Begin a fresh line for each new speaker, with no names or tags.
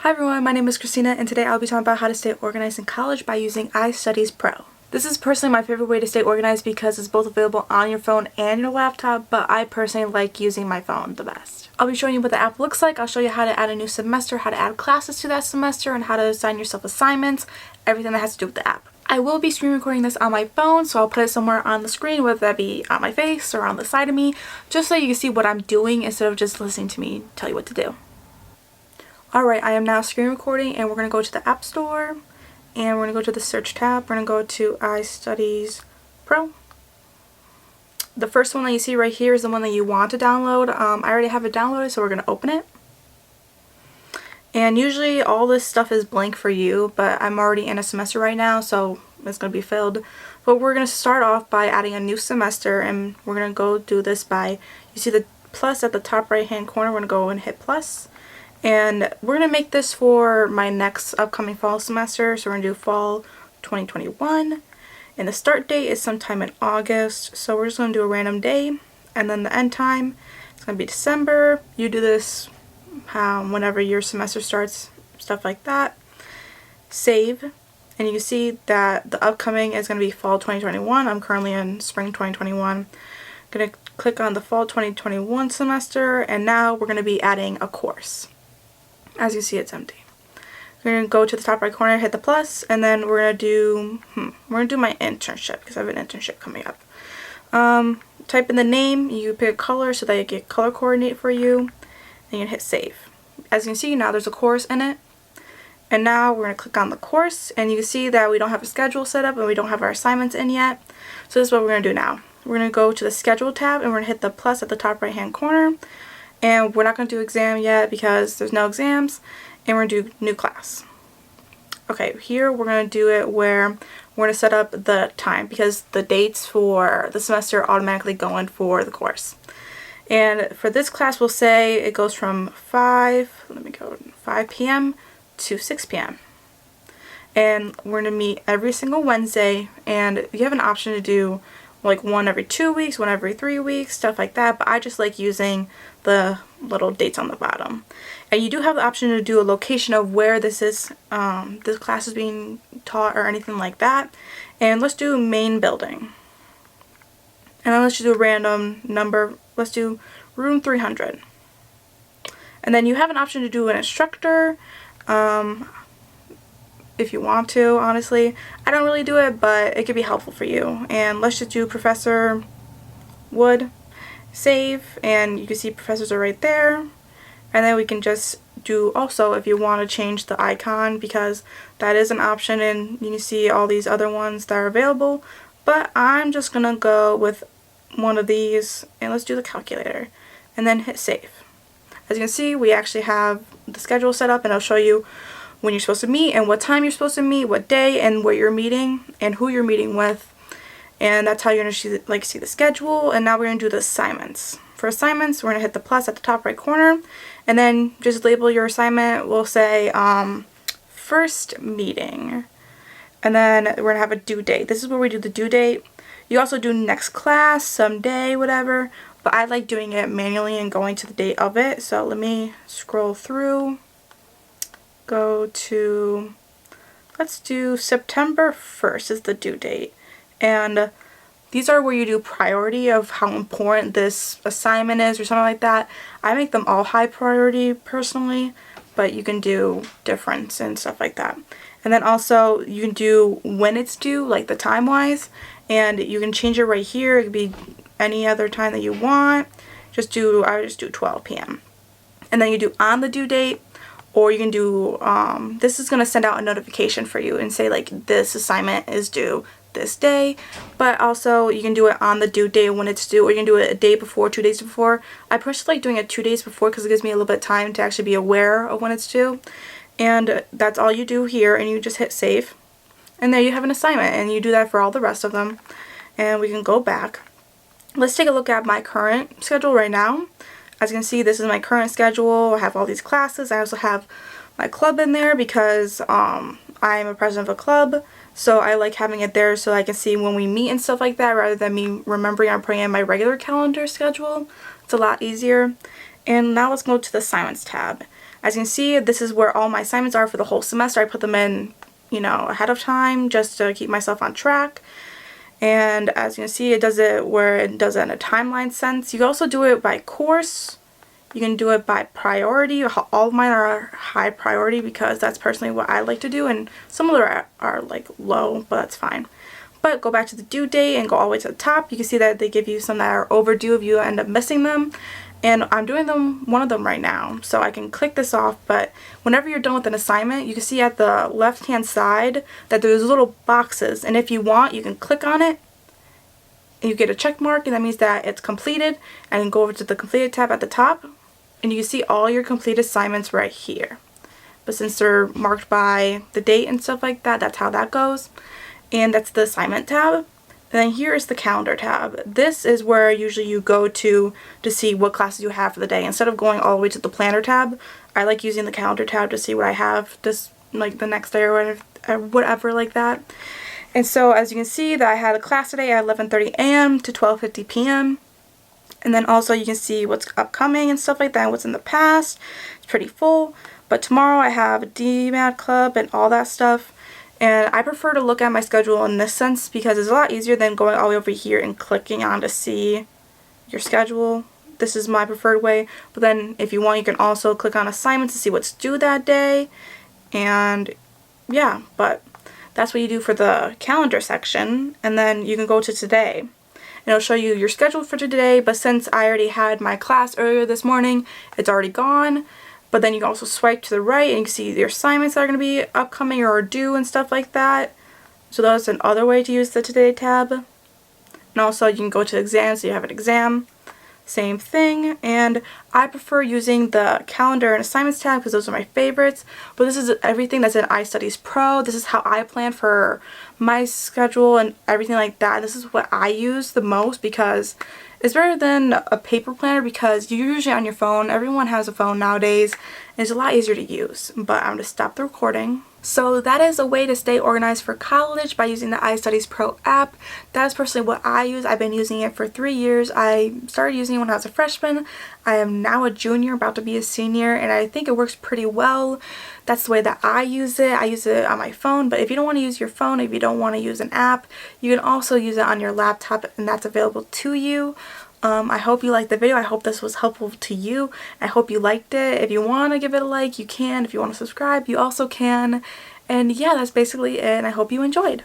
Hi everyone, my name is Christina and today I'll be talking about how to stay organized in college by using iStudiez Pro. This is personally my favorite way to stay organized because it's both available on your phone and your laptop, but I personally like using my phone the best. I'll be showing you what the app looks like. I'll show you how to add a new semester, how to add classes to that semester, and how to assign yourself assignments, everything that has to do with the app. I will be screen recording this on my phone, so I'll put it somewhere on the screen, whether that be on my face or on the side of me, just so you can see what I'm doing instead of just listening to me tell you what to do. Alright, I am now screen recording and we're going to go to the App Store and we're going to go to the search tab. We're going to go to iStudiez Pro. The first one that you see right here is the one that you want to download. I already have it downloaded, so we're going to open it. And usually all this stuff is blank for you, but I'm already in a semester right now, so it's going to be filled. But we're going to start off by adding a new semester, and we're going to go do this by, you see the plus at the top right hand corner, we're going to go and hit plus. And we're going to make this for my next upcoming fall semester, so we're going to do fall 2021. And the start date is sometime in August, so we're just going to do a random day. And then the end time, it's going to be December. You do this whenever your semester starts, stuff like that. Save. And you can see that the upcoming is going to be fall 2021. I'm currently in spring 2021. I'm going to click on the fall 2021 semester, and now we're going to be adding a course. As you see, it's empty. We're going to go to the top right corner, hit the plus, and then we're going to do my internship because I have an internship coming up. Type in the name, you pick a color so that you get color coordinate for you, and you hit save. As you can see, now there's a course in it. And now we're going to click on the course, and you can see that we don't have a schedule set up and we don't have our assignments in yet. So this is what we're going to do now. We're going to go to the schedule tab and we're going to hit the plus at the top right hand corner. And we're not going to do exam yet because there's no exams, and we're going to do new class. Okay, here we're going to do it where we're going to set up the time because the dates for the semester automatically go in for the course. And for this class, we'll say it goes from 5 p.m. to 6 p.m. And we're going to meet every single Wednesday, and you have an option to do like one every 2 weeks, one every 3 weeks, stuff like that, but I just like using the little dates on the bottom. And you do have the option to do a location of where this class is being taught or anything like that. And let's do main building. And then let's just do a random number. Let's do room 300. And then you have an option to do an instructor, if you want to, honestly. I don't really do it, but it could be helpful for you. And let's just do Professor Wood. Save, and you can see professors are right there. And then we can just do also if you want to change the icon, because that is an option, and you can see all these other ones that are available. But I'm just going to go with one of these, and let's do the calculator. And then hit save. As you can see, we actually have the schedule set up, and I'll show you when you're supposed to meet and what time you're supposed to meet, what day, and where you're meeting and who you're meeting with. And that's how you're going to see the schedule. And now we're going to do the assignments. For assignments, we're going to hit the plus at the top right corner, and then just label your assignment. We'll say first meeting, and then we're going to have a due date. This is where we do the due date. You also do next class, someday, whatever, but I like doing it manually and going to the date of it. So let me scroll through. Go to, let's do September 1st is the due date. And these are where you do priority of how important this assignment is or something like that. I make them all high priority personally, but you can do difference and stuff like that. And then also you can do when it's due, like the time wise, and you can change it right here. It could be any other time that you want. I just do 12 p.m. And then you do on the due date. Or you can do, this is going to send out a notification for you and say like this assignment is due this day. But also you can do it on the due date when it's due, or you can do it a day before, 2 days before. I personally like doing it 2 days before because it gives me a little bit of time to actually be aware of when it's due. And that's all you do here, and you just hit save. And there you have an assignment, and you do that for all the rest of them. And we can go back. Let's take a look at my current schedule right now. As you can see, this is my current schedule. I have all these classes. I also have my club in there because I'm a president of a club. So I like having it there so I can see when we meet and stuff like that, rather than me remembering or putting in my regular calendar schedule. It's a lot easier. And now let's go to the assignments tab. As you can see, this is where all my assignments are for the whole semester. I put them in, you know, ahead of time just to keep myself on track. And as you can see, it does it where it does it in a timeline sense. You can also do it by course. You can do it by priority. All of mine are high priority because that's personally what I like to do, and some of them are like low, but that's fine. But go back to the due date and go all the way to the top. You can see that they give you some that are overdue if you end up missing them. And I'm doing one of them right now, so I can click this off. But whenever you're done with an assignment, you can see at the left hand side that there's little boxes, and if you want, you can click on it and you get a check mark, and that means that it's completed. And then go over to the completed tab at the top, and you can see all your complete assignments right here. But since they're marked by the date and stuff like that, that's how that goes. And that's the assignment tab. And then here is the calendar tab. This is where usually you go to see what classes you have for the day. Instead of going all the way to the planner tab, I like using the calendar tab to see what I have this like the next day or whatever like that. And so as you can see that I had a class today at 11:30 a.m. to 12:50 p.m. And then also you can see what's upcoming and stuff like that, and what's in the past. It's pretty full. But tomorrow I have a DMAT club and all that stuff. And I prefer to look at my schedule in this sense because it's a lot easier than going all the way over here and clicking on to see your schedule. This is my preferred way. But then if you want, you can also click on assignments to see what's due that day. And yeah, but that's what you do for the calendar section. And then you can go to today. And it'll show you your schedule for today. But since I already had my class earlier this morning, it's already gone. But then you can also swipe to the right and you can see your assignments that are going to be upcoming or due and stuff like that. So that's another way to use the Today tab. And also you can go to exams, so you have an exam. Same thing. And I prefer using the calendar and assignments tab because those are my favorites. But this is everything that's in iStudies Pro. This is how I plan for my schedule and everything like that. This is what I use the most because it's better than a paper planner because you're usually on your phone. Everyone has a phone nowadays, and it's a lot easier to use. But I'm going to stop the recording. So that is a way to stay organized for college by using the iStudies Pro app. That is personally what I use. I've been using it for 3 years. I started using it when I was a freshman. I am now a junior, about to be a senior, and I think it works pretty well. That's the way that I use it. I use it on my phone, but if you don't want to use your phone, if you don't want to use an app, you can also use it on your laptop, and that's available to you. I hope you liked the video. I hope this was helpful to you. I hope you liked it. If you want to give it a like, you can. If you want to subscribe, you also can. And yeah, that's basically it, and I hope you enjoyed.